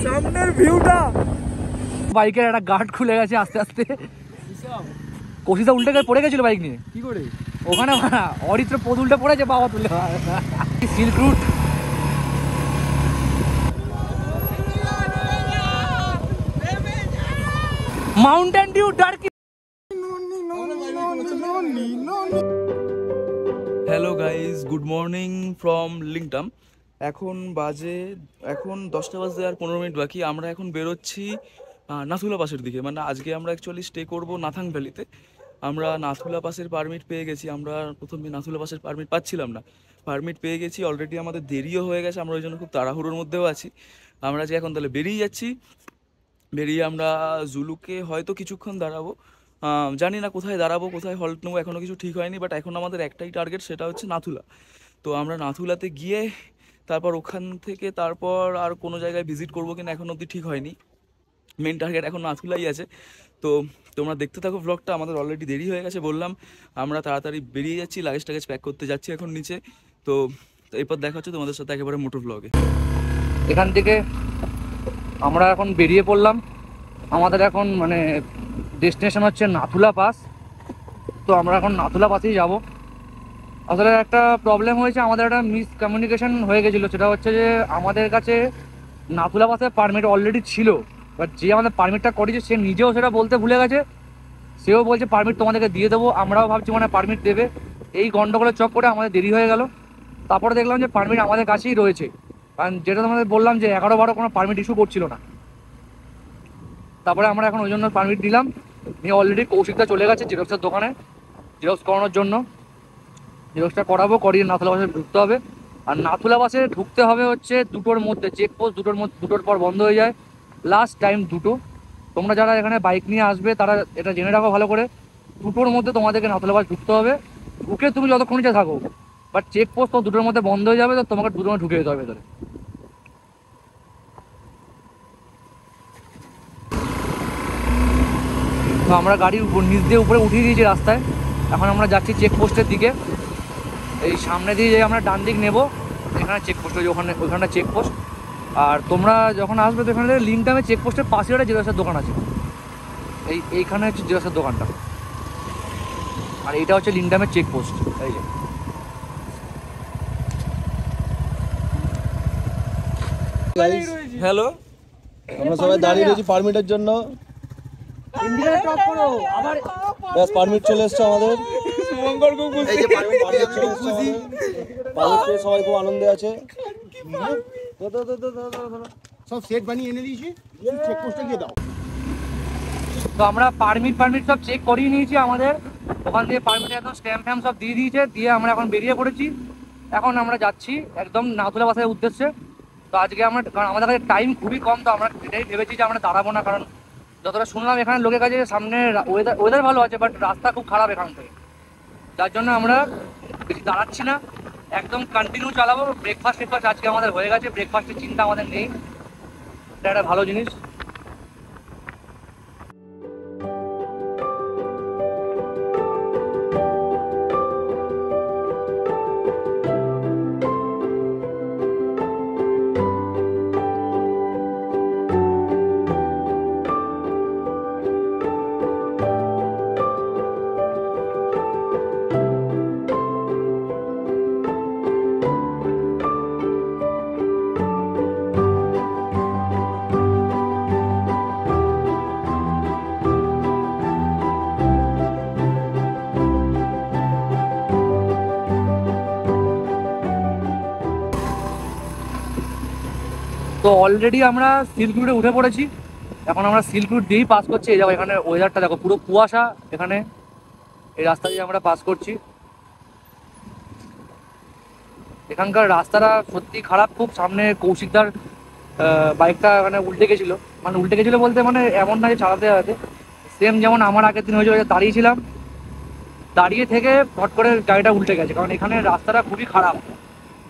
সামনের ভিউটা, বাইকের একটা গার্ড খুলে গেছে আস্তে আস্তে। কৌশিকদা উল্টে গিয়ে পড়ে গেছিল বাইক নিয়ে। কি করে? ওখানে অরিত্র পদ উল্টে পড়েছে, বাবা তুলে। সিল্ক রুট, মাউন্টেন ডিউ, ডার্কি। Hello guys, good morning from Lingtam. এখন 10টা বাজতে আর 15 মিনিট বাকি। আমরা এখন বেরোচ্ছি নাথুলা পাসের দিকে। মানে আজকে আমরা অ্যাকচুয়ালি স্টে করব নাথাং ভ্যালিতে। আমরা নাথুলা পাসের পারমিট পেয়ে গেছি। আমরা প্রথমে নাথুলা পাসের পারমিট পাচ্ছিলাম না, পারমিট পেয়ে গেছি। অলরেডি আমাদের দেরিও হয়ে গেছে, আমরা ওই জন্য খুব তাড়াহুড়োর মধ্যেও আছি। আমরা যে এখন তাহলে বেরিয়ে যাচ্ছি। বেরিয়ে আমরা জুলুকে হয়তো কিছুক্ষণ দাঁড়াবো, জানি না কোথায় দাঁড়াবো, কোথায় হল্ট নেবো, এখনও কিছু ঠিক হয়নি। বাট এখন আমাদের একটাই টার্গেট, সেটা হচ্ছে নাথুলা। তো আমরা নাথুলাতে গিয়ে তারপর ওখান থেকে তারপর আর কোনো জায়গায় ভিজিট করবো কিনা এখন অবধি ঠিক হয়নি। মেন টার্গেট এখন নাথুলাই আছে। তো তোমরা দেখতে থাকো ব্লগটা। আমাদের অলরেডি দেরি হয়ে গেছে বললাম, আমরা তাড়াতাড়ি বেরিয়ে যাচ্ছি, লাগেজ টাগেজ প্যাক করতে যাচ্ছি এখন নিচে। তো এরপর দেখা হচ্ছে তোমাদের সাথে একেবারে মোটর ব্লগে। এখান থেকে আমরা এখন বেরিয়ে পড়লাম। আমাদের এখন মানে ডেস্টিনেশন হচ্ছে নাথুলা পাস। তো আমরা এখন নাথুলা পাসেই যাব। আসলে একটা প্রবলেম হয়েছে, আমাদের একটা মিসকমিউনিকেশন হয়ে গেছিলো। সেটা হচ্ছে যে আমাদের কাছে নাথুলা পাসের পারমিট অলরেডি ছিল, বাট যে আমাদের পারমিটটা করেছে সে নিজেও সেটা বলতে ভুলে গেছে। সেও বলছে পারমিট তোমাদেরকে দিয়ে দেবো। আমরাও ভাবছি মানে পারমিট দেবে। এই গন্ডগোলের চক করে আমাদের দেরি হয়ে গেল। তারপরে দেখলাম যে পারমিট আমাদের কাছেই রয়েছে, কারণ যেটা তোমাদের বললাম যে 11-12 কোনো পারমিট ইস্যু করছিল না। তারপরে আমরা এখন ওই জন্য পারমিট দিলাম। নিয়ে অলরেডি কৌশিকদা চলে গেছে জেরক্সের দোকানে জেরক্স করানোর জন্য। জেরক্সটা করাবো, করিয়ে নাথুলা বাসে ঢুকতে হবে। আর নাথুলা বাসে ঢুকতে হবে হচ্ছে 2টোর মধ্যে, চেকপোস্ট 2টোর পর বন্ধ হয়ে যায়, লাস্ট টাইম 2টো। তোমরা যারা এখানে বাইক নিয়ে আসবে তারা এটা জেনে রাখো ভালো করে, 2টোর মধ্যে তোমাদেরকে নাথুলা বাস ঢুকতে হবে। ঢুকে তুমি যতক্ষণ ইচ্ছা থাকো, বাট চেকপোস্ট তো 2টোর মধ্যে বন্ধ হয়ে যাবে, তো তোমাকে 2টোর মধ্যে ঢুকে যেতে হবে ভেতরে। তো আমরা গাড়ি নিচ দিয়ে উপরে উঠিয়ে দিয়েছি রাস্তায়। এখন আমরা যাচ্ছি চেকপোস্টের দিকে। এই সামনে দিয়ে যে আমরা ডান দিক নেব, এখানে চেকপোস্ট, ওইখানটা চেকপোস্ট। আর তোমরা যখন আসবে তো এখানে লিংটামে চেকপোস্টের পাশে একটা জেরক্সের দোকান আছে। এইখানে হচ্ছে জেরক্সের দোকানটা, আর এইটা হচ্ছে লিংটামের চেকপোস্ট। এই যে হ্যালো, আমরা সবাই দাঁড়িয়ে রয়েছি পারমিটের জন্য। পারমিট চলে এসছে আমাদের। সবাই খুব আনন্দে আছে। সব সেট বানিয়ে এনে দিয়েছি, চেকপোস্টে গিয়ে দাও। তো আমরা পারমিট সব চেক করিয়ে নিয়েছি আমাদের ওখান থেকে। পারমিটে একদম স্ট্যাম্প ফ্যাম্প সব দিয়ে দিয়েছে, দিয়ে আমরা এখন বেরিয়ে পড়েছি। এখন আমরা যাচ্ছি একদম নাথুলা বাসের উদ্দেশ্যে। তো আজকে কারণ আমাদের কাছে টাইম খুবই কম, তো আমরা এটাই ভেবেছি যে আমরা দাঁড়াবো না। কারণ যতটা শুনলাম এখানে লোকের কাছে সামনে ওয়েদার ভালো আছে, বাট রাস্তা খুব খারাপ এখান থেকে, যার জন্য আমরা বেশি দাঁড়াচ্ছি না, একদম কন্টিনিউ চালাবো। ব্রেকফাস্ট আজকে আমাদের হয়ে গেছে, ব্রেকফাস্টের চিন্তা আমাদের নেই। এটা একটা ভালো জিনিস। তো অলরেডি আমরা সিল্ক রুটে উঠে পড়েছি। এখন আমরা সিল্ক রুট দিয়েই পাস করছি। এই যাবো, এখানে ওয়েদারটা দেখো, পুরো কুয়াশা এখানে। এই রাস্তা দিয়ে আমরা পাস করছি। এখানকার রাস্তাটা সত্যি খারাপ খুব। সামনে কৌশিকদার বাইকটা মানে উল্টে গেছিলো, বলতে মানে এমন না যে চালাতে যাতে, সেম যেমন আমার আগের দিন হয়েছিল, দাঁড়িয়েছিলাম, দাঁড়িয়ে থেকে ফট করে গাড়িটা উল্টে গেছে। কারণ এখানে রাস্তাটা খুবই খারাপ,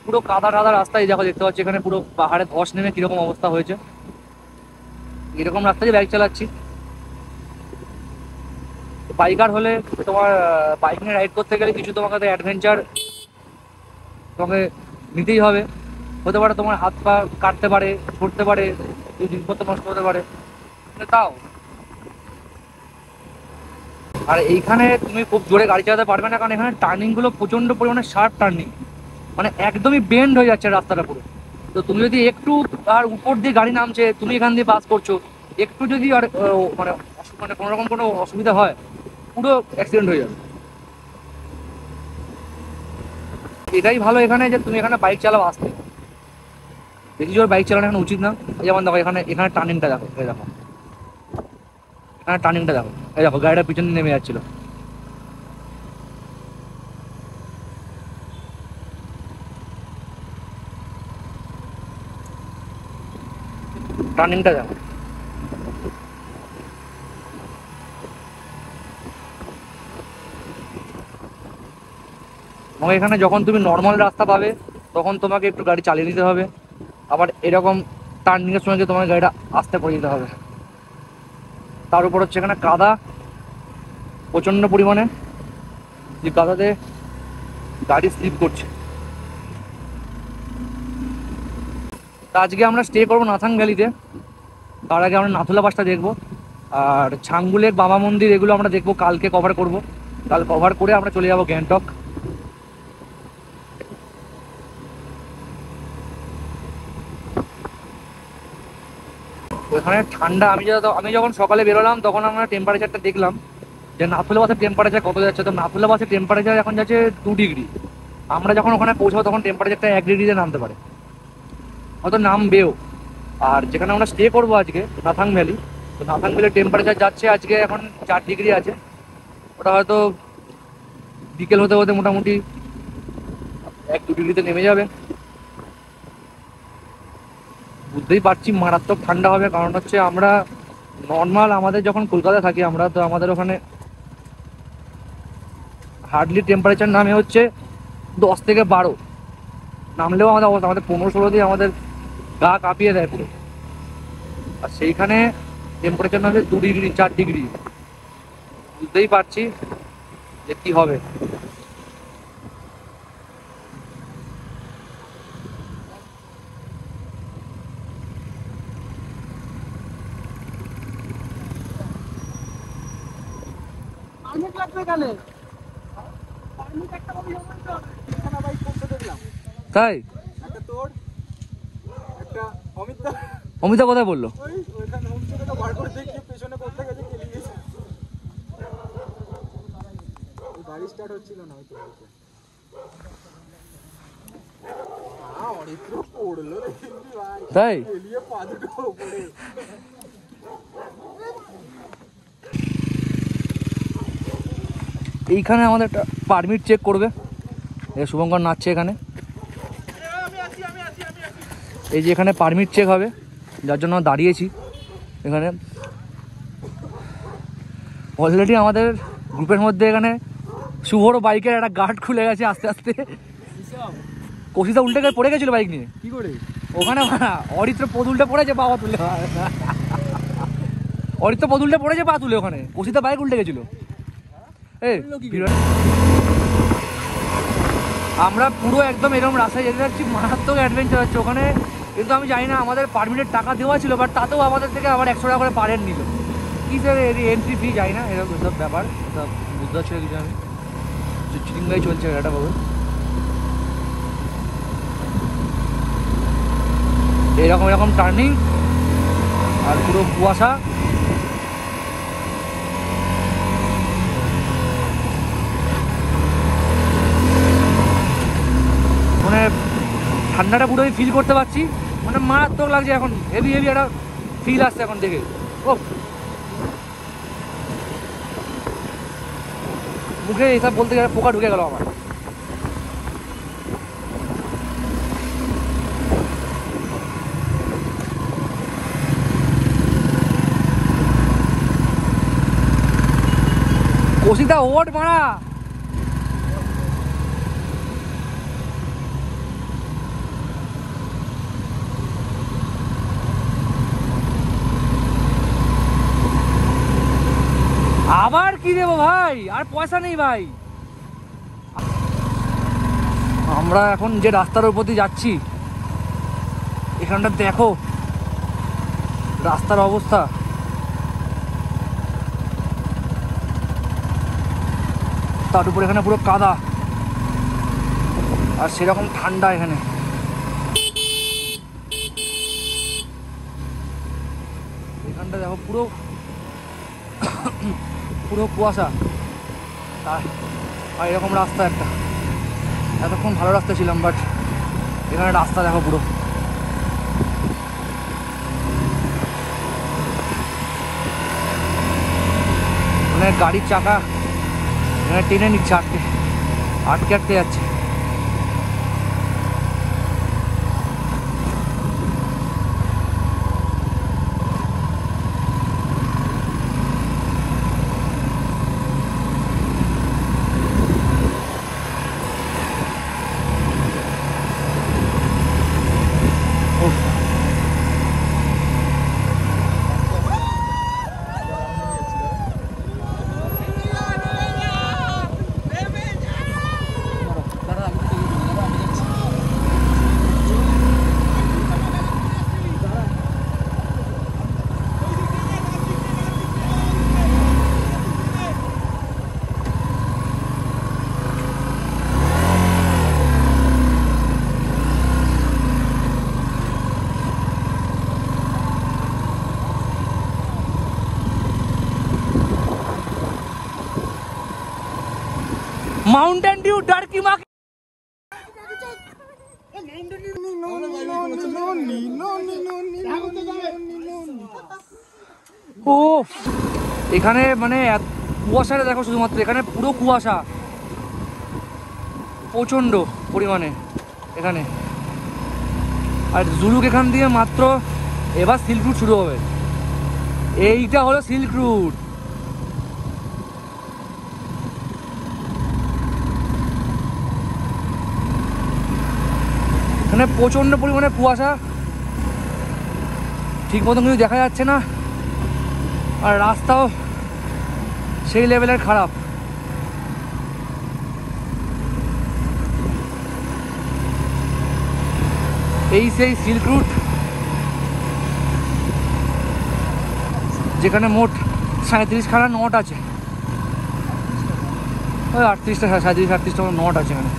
পুরো কাদা রাস্তায় দেখো, দেখতে পাচ্ছি এখানে পুরো পাহাড়ে ধস নেমে কিরকম অবস্থা হয়েছে। এরকম রাস্তায় বাইক চালাচ্ছি। বাইকার হলে তোমার বাইক নিয়ে রাইড করতে গেলে কিছু তোমাকে অ্যাডভেঞ্চার তোমাকে নিতেই হবে। হতে পারে তোমার হাত পা কাটতে পারে, ছুটতে পারে, জিনিসপত্র নষ্ট হতে পারে, তাও। আর এইখানে তুমি খুব জোরে গাড়ি চালাতে পারবে না, কারণ এখানে টার্নিংগুলো প্রচণ্ড পরিমাণে শার্প টার্নিং, মানে একদমই বেন্ড হয়ে যাচ্ছে রাস্তাটা পুরো। তো তুমি যদি একটু আর উপর দিয়ে গাড়ি নামছে, তুমি এখান দিয়ে পাস করছো, একটু যদি আর মানে মানে কোনো রকম কোনো অসুবিধা হয়, পুরো অ্যাক্সিডেন্ট হয়ে যাবে। এটাই ভালো এখানে যে তুমি এখানে বাইক চালাও আসতে, বেশি জোর বাইক চালানো এখানে উচিত না। যেমন দেখো এখানে এখানে টার্নিংটা দেখো, এই দেখো এখানে টার্নিংটা দেখো, এই দেখো গাড়িটা পিছন দিয়ে নেমে যাচ্ছিল। টার্নিংটা দেখো। এবং এখানে যখন তুমি নর্মাল রাস্তা পাবে তখন তোমাকে একটু গাড়ি চালিয়ে নিতে হবে, আবার এরকম টার্নিংয়ের সময় যে তোমার গাড়িটা আস্তে করে দিতে হবে। তার উপর হচ্ছে এখানে কাদা প্রচণ্ড পরিমাণে, যে কাদাতে গাড়ি স্লিপ করছে। তা আজকে আমরা স্টে করবো নাথাং ভ্যালিতে। তার আগে আমরা নাথুলা পাসটা দেখবো, আর ছাঙ্গুলের বাবা মন্দির এগুলো আমরা দেখবো, কালকে কভার করব। কাল কভার করে আমরা চলে যাবো গ্যাংটক। ওখানে ঠান্ডা, আমি যখন সকালে বেরোলাম তখন আমরা টেম্পারেচারটা দেখলাম যে নাথুলা বাসের টেম্পারেচার কত যাচ্ছে। তো নাথুলা বাসের টেম্পারেচার এখন যাচ্ছে 2 ডিগ্রি। আমরা যখন ওখানে পৌঁছাবো তখন টেম্পারেচারটা 1 ডিগ্রিতে নামতে পারে, হয়তো নামবেও। আর যেখানে আমরা স্টে করবো আজকে নাথাং ভ্যালি, তো নাথাং ভ্যালির টেম্পারেচার যাচ্ছে আজকে এখন 4 ডিগ্রি আছে। ওটা হয়তো বিকেল হতে হতে মোটামুটি 1-2 ডিগ্রিতে নেমে যাবে। বুঝতেই পারছি মারাত্মক ঠান্ডা হবে, কারণ হচ্ছে আমরা নর্মাল আমাদের যখন কলকাতায় থাকি আমরা, তো আমাদের ওখানে হার্ডলি টেম্পারেচার নামে হচ্ছে 10 থেকে 12, নামলেও আমাদের 15-16 দিয়ে আমাদের গা কাঁপিয়ে দেয় পুরো। আর সেইখানে টেম্পারেচার নামে 2 ডিগ্রি 4 ডিগ্রি, বুঝতেই পারছি যে কি হবে। তাই অমিতা কোথায় বললো? গাড়ি স্টার্ট হচ্ছিল না হয়তো, তাই এইখানে আমাদের একটা পারমিট চেক করবে। শুভঙ্কর নাচছে এখানে, এই যে এখানে পারমিট চেক হবে, যার জন্য দাঁড়িয়েছি এখানে। অলরেডি আমাদের গ্রুপের মধ্যে এখানে শুভরও বাইকের একটা গার্ড খুলে গেছে আস্তে আস্তে। কষিটা উল্টে গিয়ে পড়ে গেছিল বাইক নিয়ে, কি করে ওখানে অরিত্র পদ উল্টে পড়েছে, বাবা তুলে অরিত্র পদ উল্টে পড়েছে, পা তুলে ওখানে কষিটা বাইক উল্টে গেছিল। আমরা পুরো একদম এরকম রাস্তায় যেতে যাচ্ছি, মারাত্মক অ্যাডভেঞ্চার হচ্ছে ওখানে। কিন্তু আমি জানি না, আমাদের পারমিটের টাকা দেওয়া ছিল, বাট তাতেও আমাদের থেকে আবার 100 টাকা করে পার নিল। কি স্যার এন্ট্রি ফি যাই না, এরকম সব ব্যাপার সব বুঝতে পারছি কিছু। আমি চিটিংগাই চলছে এটা বলবো। এরকম এরকম টার্নিং আর পুরো কুয়াশা, মানে ঠান্ডাটা পুরোই ফিল করতে পারছি, মানে মারাত্মক লাগছে এখন। হেভি হেভি একটা ফিল আসছে এখন দেখে। ও মুখে এসব বলতে গেলে পোকা ঢুকে গেল আমার। কষিটা ওট মারা, আবার কি দেবো ভাই, আর পয়সা নেই ভাই। আমরা এখন যে রাস্তার উপর দিয়ে যাচ্ছি এখানটা দেখো রাস্তার অবস্থা। তার উপর এখানে পুরো কাদা আর সেরকম ঠান্ডা এখানে। এখানটা দেখো পুরো পুরো কুয়াশা আর এরকম রাস্তা একটা। এতক্ষণ ভালো রাস্তা ছিলাম, বাট এখানে রাস্তা দেখো পুরো মানে গাড়ির চাকা এখানে টেনে নিচ্ছে, আটকে আটকে যাচ্ছে। माउंटेन ड्यू डर की माँ ও এখানে মানে কুয়াশাটা দেখো, শুধুমাত্র এখানে পুরো কুয়াশা প্রচন্ড পরিমাণে এখানে। আর জুলুক এখান দিয়ে মাত্র এবার সিল্ক রুট শুরু হবে। এইটা হলো সিল্ক রুট। এখানে প্রচন্ড পরিমাণে কুয়াশা, ঠিক মতো কিছু দেখা যাচ্ছে না, আর রাস্তাও সেই লেভেলের খারাপ। এই সেই সিল্ক রুট যেখানে মোট 37খানা নট আছে, ওই 38টা 37-38টা নট আছে এখানে।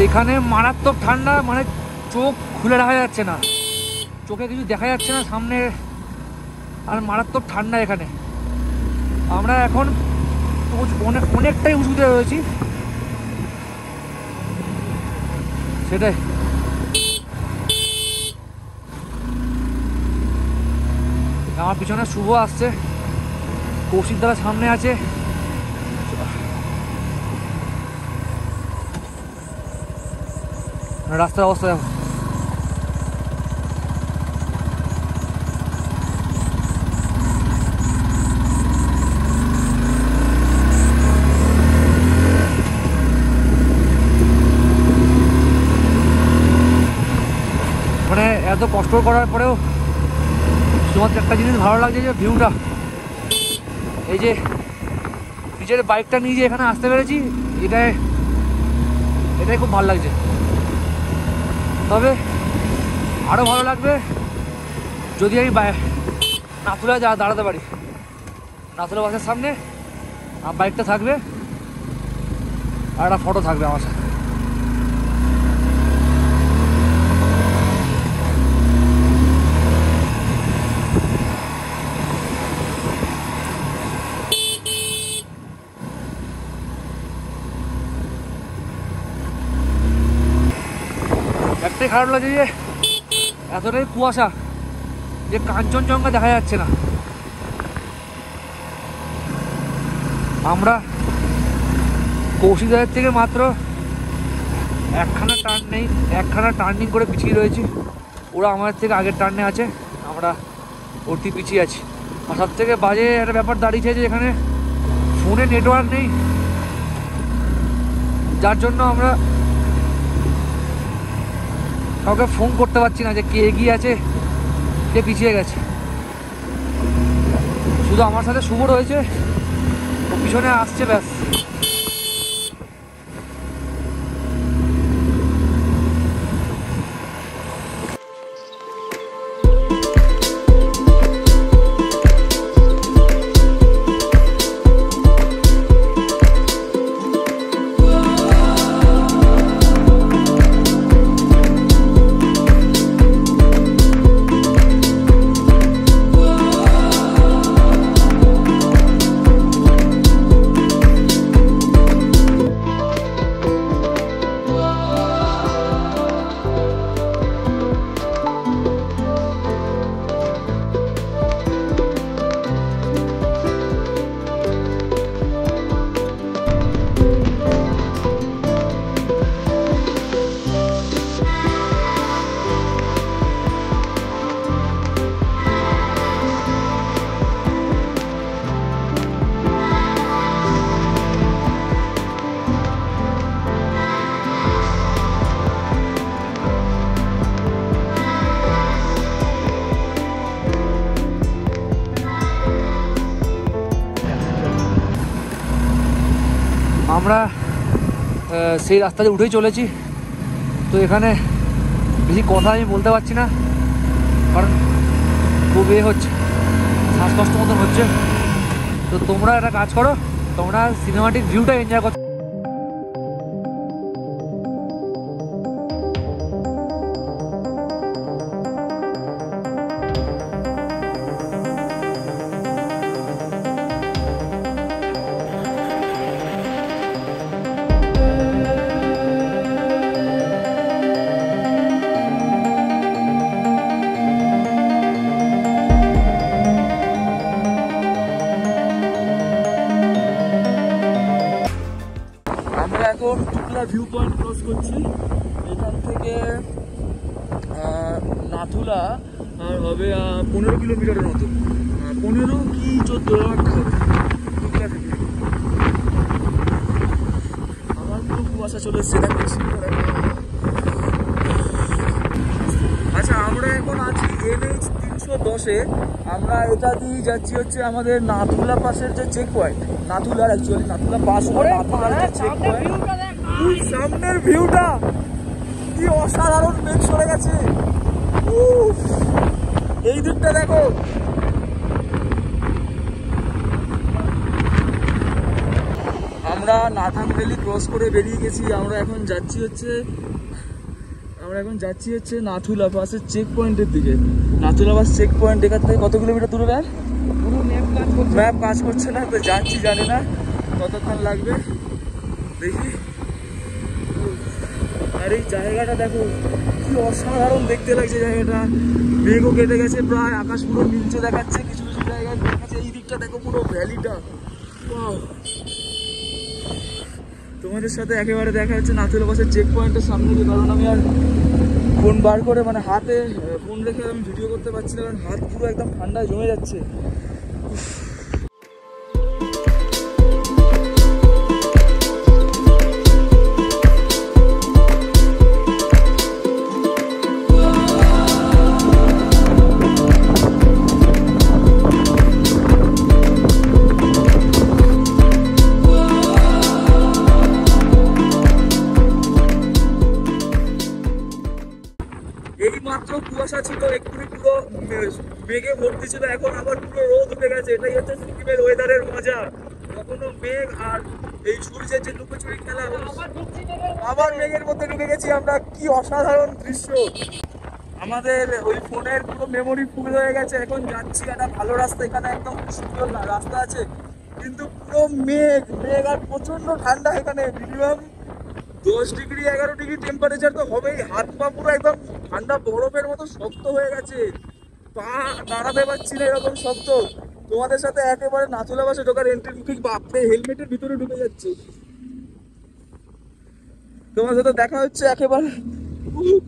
এখানে মারাত্মক ঠান্ডা, মানে চোখ খুলে রাখা যাচ্ছে না, চোখে কিছু দেখা যাচ্ছে না সামনে, আর মারাত্মক ঠান্ডা এখানে। আমরা এখন অনেকটাই উঁচুতে রয়েছি, সেটাই। আমার পিছনে শুভ আসছে, কৌশিক দাদা সামনে আছে। রাস্তার অবস্থা দেখো, মানে এত কষ্ট করার পরেও শুধুমাত্র একটা জিনিস ভালো লাগছে, যে ভিউটা। এই যে নিজের বাইকটা নিয়ে যে এখানে আসতে পেরেছি, এটাই খুব ভালো লাগছে। তবে আরও ভালো লাগবে যদি আমি নাথুলা দাঁড়াতে পারি, নাথুলা বাসের সামনে আর বাইকটা থাকবে আর একটা ফটো থাকবে আমার সাথে। একটাই খারাপ লাগে যে এতটাই কুয়াশা যে কাঞ্চনজঙ্ঘা দেখা যাচ্ছে না। আমরা কৌশিকদারের থেকে মাত্র একখানা টার্নিং করে পিছিয়ে রয়েছি। ওরা আমাদের থেকে আগের টার্নে আছে, আমরা অতি পিছিয়ে আছি। আর সব থেকে বাজে একটা ব্যাপার দাঁড়িয়েছে যে এখানে ফোনে নেটওয়ার্ক নেই, যার জন্য আমরা কাউকে ফোন করতে পারছি না যে কে এগিয়ে আছে কে পিছিয়ে গেছে। শুধু আমার সাথে শুভ রয়েছে, ও পিছনে আসছে ব্যাস। আমরা সেই রাস্তা দিয়ে উঠেই চলেছি। তো এখানে বেশি কথা আমি বলতে পারছি না, কারণ খুব হচ্ছে, শ্বাসকষ্ট মতন হচ্ছে। তো তোমরা একটা কাজ করো, তোমরা সিনেমাটিক ভিউটা এনজয় করো। এখন টুকলা ভিউ পয়েন্ট ক্রস করছি। এখান থেকে নাথুলা আর হবে 15 কিলোমিটারের মতো, 15 কি 14 হবে টুকলা থেকে। আমার পুরো কুয়াশা চলে এসছে। আচ্ছা, আমরা এখন আছি NH 310-এ। আমরা এটা দিয়ে যাচ্ছি হচ্ছে আমাদের নাথুলা পাসের যে চেক পয়েন্ট, নাথুলার অ্যাকচুয়ালি নাথুলা পাস করে নাথুলার যে চেক পয়েন্ট। সামনের ভিউটা কি অসাধারণ, মেঘ সরে গেছে। এই দিকটা দেখো, আমরা নাথাং ভ্যালি ক্রস করে বেরিয়ে গেছি। আমরা এখন যাচ্ছি হচ্ছে নাথুলা পাসের চেক পয়েন্টের দিকে। নাথুলা পাস চেক পয়েন্ট এখান থেকে কত কিলোমিটার দূরে? ম্যাপ কাজ করছে না, তো যাচ্ছি, জানি না কতক্ষণ লাগবে, দেখি। আর এই জায়গাটা দেখো কি অসাধারণ দেখতে লাগছে জায়গাটা। মেঘও কেটে গেছে প্রায়, আকাশ পুরো নীলচে দেখাচ্ছে, কিছু কিছু জায়গায় দেখাচ্ছে। এই দিকটা দেখো পুরো ভ্যালিটা। তোমাদের সাথে একেবারে দেখা যাচ্ছে নাথুলা পাসের চেক পয়েন্টের সামনে, কারণ আমি আর ফোন বার করে মানে হাতে ফোন রেখে আমি ভিডিও করতে পারছি না, কারণ হাত পুরো একদম ঠান্ডায় জমে যাচ্ছে। মাত্র কুয়াশা ছিল, এক্ষুনি পুরো মেঘে ভর্তি ছিল, এখন আবার পুরো রোদ উঠে গেছে। এটাই হচ্ছে সিকিমের ওয়েদারের মজা। কখনো মেঘ আর এই সূর্যের যে লুকোচুরি খেলা, আবার মেঘের মধ্যে ঢুকে গেছি আমরা। কি অসাধারণ দৃশ্য! আমাদের ওই ফোনের পুরো মেমোরি ফুল হয়ে গেছে। এখন যাচ্ছি একটা ভালো রাস্তা, এখানে একদম সুন্দর রাস্তা আছে, কিন্তু পুরো মেঘ আর প্রচন্ড ঠান্ডা। এখানে মিনিমাম 10 ডিগ্রি 11 ডিগ্রি টেম্পারেচার তো হবেই, হাত পা পুরো একদম ঠান্ডা বরফের মতো শক্ত হয়ে গেছে, পা নাড়াতে পারছি না, এরকম শক্ত। তোমাদের সাথে একেবারে নাথুলা বাসে ঢোকার এন্ট্রি বুকিং, বাপরে হেলমেটের ভিতরে ঢুকে যাচ্ছে। তোমার সাথে দেখা হচ্ছে একেবারে,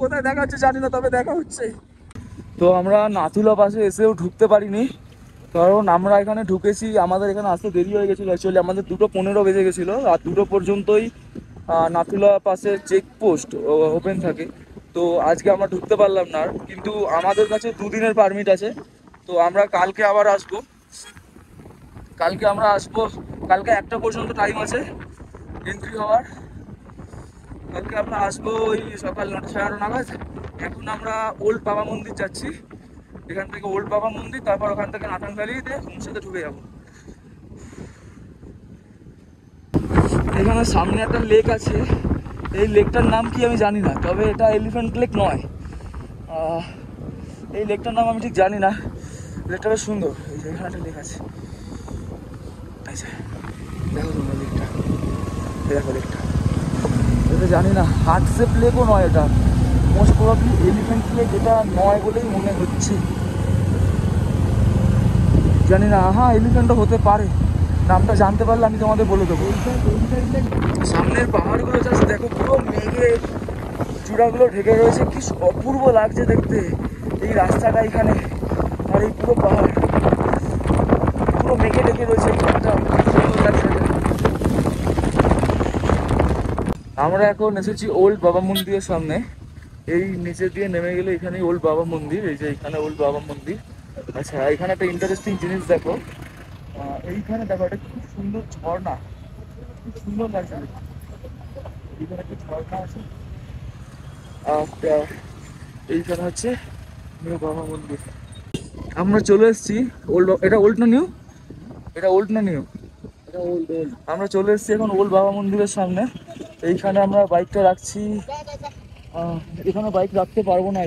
কোথায় দেখা হচ্ছে জানি না, তবে দেখা হচ্ছে। তো আমরা নাথুলা পাশে এসেও ঢুকতে পারিনি, কারণ আমরা এখানে ঢুকেছি, আমাদের এখানে আসতে দেরি হয়ে গেছিলো। অ্যাকচুয়ালি আমাদের 2:15 বেজে গেছিলো, আর 2টো পর্যন্তই নাথুলা পাসের চেকপোস্ট ওপেন থাকে। তো আজকে আমরা ঢুকতে পারলাম না, কিন্তু আমাদের কাছে 2 দিনের পারমিট আছে। তো আমরা কালকে আবার আসবো, কালকে 1টা পর্যন্ত টাইম আছে এন্ট্রি হওয়ার। কালকে আমরা আসবো ওই সকাল 9টা 9:30 নাগাদ। এখন আমরা ওল্ড বাবা মন্দির যাচ্ছি, এখান থেকে ওল্ড বাবা মন্দির, তারপর ওখান থেকে নাথান ভ্যালিতে হোমস্টেতে ঢুকে যাবো। এখানে সামনে একটা লেক আছে, এই লেকটার নাম কি আমি জানি না, তবে এটা এলিফ্যান্ট লেক নয়। এই লেকটার নাম আমি ঠিক জানি না, লেকটা বেশ সুন্দর। এই যে এখানে একটা লেক আছে, দেখো তোমরা লেকটা, দেখো লেকটা, এটা জানি না হার্টসেপ লেকও নয়, এটা মোস্ট প্রবাবলি এলিফ্যান্ট লেক এটা নয় বলেই মনে হচ্ছে, জানি না। হ্যাঁ এলিফ্যান্টও হতে পারে, নামটা জানতে পারলে আমি তোমাদের বলে দেবো। সামনের পাহাড়গুলো জাস্ট দেখো, পুরো মেঘে চূড়াগুলো ঢেকে রয়েছে, কি অপূর্ব লাগছে দেখতে এই রাস্তাটা এখানে, আর এই পুরো পাহাড় পুরো মেঘে ঢেকে রয়েছে, একটা সুন্দর লাগছে। আমরা এখন এসেছি ওল্ড বাবা মন্দিরের সামনে, এই নিচে দিয়ে নেমে গেলে এখানে ওল্ড বাবা মন্দির, এই যে এখানে ওল্ড বাবা মন্দির। আচ্ছা এখানে একটা ইন্টারেস্টিং জিনিস দেখো, এইখানে দেখো একটা খুব সুন্দর ঝর্ণা, খুব সুন্দর লাগছে, এইখানে একটা ঝর্ণা আছে। আর এইখানে হচ্ছে নিউ বাবা মন্দির। আমরা চলে এসেছি ওল্ড, এটা ওল্ড না নিউ, এটা ওল্ড না নিউ, আমরা চলে এসেছি এখন ওল্ড বাবা মন্দিরের সামনে। এইখানে আমরা বাইকটা রাখছি, এখানে বাইক রাখতে পারবো না।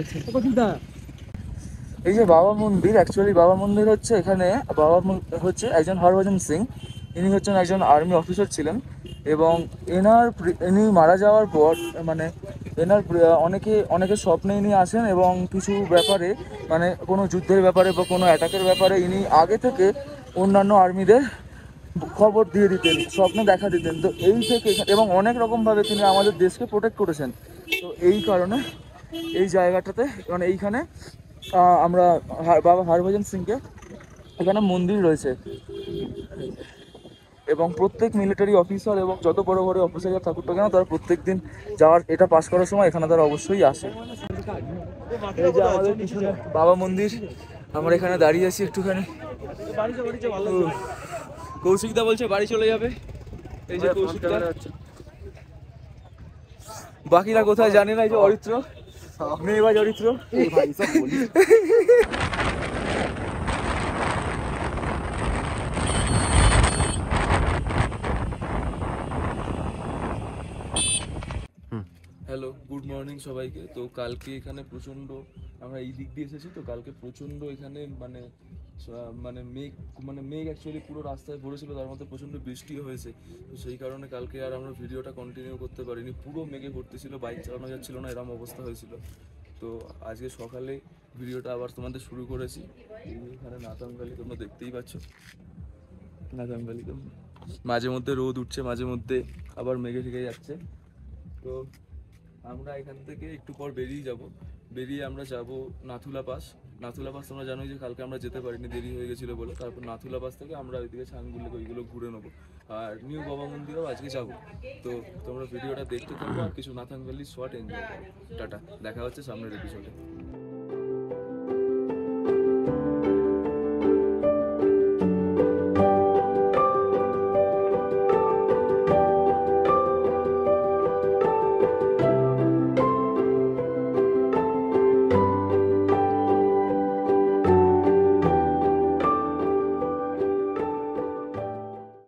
এই যে বাবা মন্দির, অ্যাকচুয়ালি বাবা মন্দির হচ্ছে এখানে, বাবা হচ্ছে একজন হরভজন সিং, ইনি হচ্ছেন একজন আর্মি অফিসার ছিলেন, এবং ইনি মারা যাওয়ার পর মানে এনার অনেকে স্বপ্নে ইনি আসেন, এবং কিছু ব্যাপারে মানে কোনো যুদ্ধের ব্যাপারে বা কোনো অ্যাটাকের ব্যাপারে ইনি আগে থেকে অন্যান্য আর্মিদের খবর দিয়ে দিতেন, স্বপ্নে দেখা দিতেন। তো এই থেকে এবং অনেক রকমভাবে তিনি আমাদের দেশকে প্রোটেক্ট করেছেন। তো এই কারণে এই জায়গাটাতে মানে এইখানে আমরা বাবা হরভজন সিংকে এখানে মন্দির রয়েছে, এবং প্রত্যেক মিলিটারি অফিসার এবং যত বড় বড় অফিসার থাকুক না কেন, তারা প্রত্যেক দিন যাওয়ার এটা পাস করার সময় এখানে তারা অবশ্যই আসে। এই যে আমাদের পিছনে বাবা মন্দির, আমরা এখানে দাঁড়িয়ে আছি একটুখানি। কৌশিকদা বলছে বাড়ি চলে যাবে, এই যে কৌশিকদা, বাকিরা কোথায় জানি না। এই যে অরিত্র, মেয়ে বা অরিত্র, হ্যালো গুড মর্নিং সবাইকে। তো কালকে এখানে প্রচণ্ড, আমরা এই দিক দিয়ে এসেছি, তো কালকে প্রচণ্ড এখানে মানে মেঘ অ্যাকচুয়ালি পুরো রাস্তায় ভরেছিল, তার মধ্যে প্রচণ্ড বৃষ্টিও হয়েছে। তো সেই কারণে কালকে আর আমরা ভিডিওটা কন্টিনিউ করতে পারিনি, পুরো মেঘে ভর্তি ছিল, বাইক চালানো যাচ্ছিল না, এরকম অবস্থা হয়েছিল। তো আজকে সকালে ভিডিওটা আবার তোমাদের শুরু করেছি। এখানে নাথান ভ্যালি তোমরা দেখতেই পাচ্ছ, নাথান ভ্যালি তো মাঝে মধ্যে রোদ উঠছে, মাঝে মধ্যে আবার মেঘে ঢেকে যাচ্ছে। তো আমরা এখান থেকে একটু পর বেরিয়ে আমরা যাব নাথুলা পাস। নাথুলা পাস তোমরা জানোই যে কালকে আমরা যেতে পারিনি, দেরি হয়ে গেছিলো বলে। তারপর নাথুলা পাস থেকে আমরা ওইদিকে ছাংগুলো ওইগুলো ঘুরে নেবো, আর নিউ বাবা মন্দিরেও আজকে যাব। তো তোমরা ভিডিওটা দেখতে থাকো আর কিছু নাথান ভ্যালির শর্ট এনজয় করো। টাটা, দেখা হচ্ছে সামনের এপিসোডে।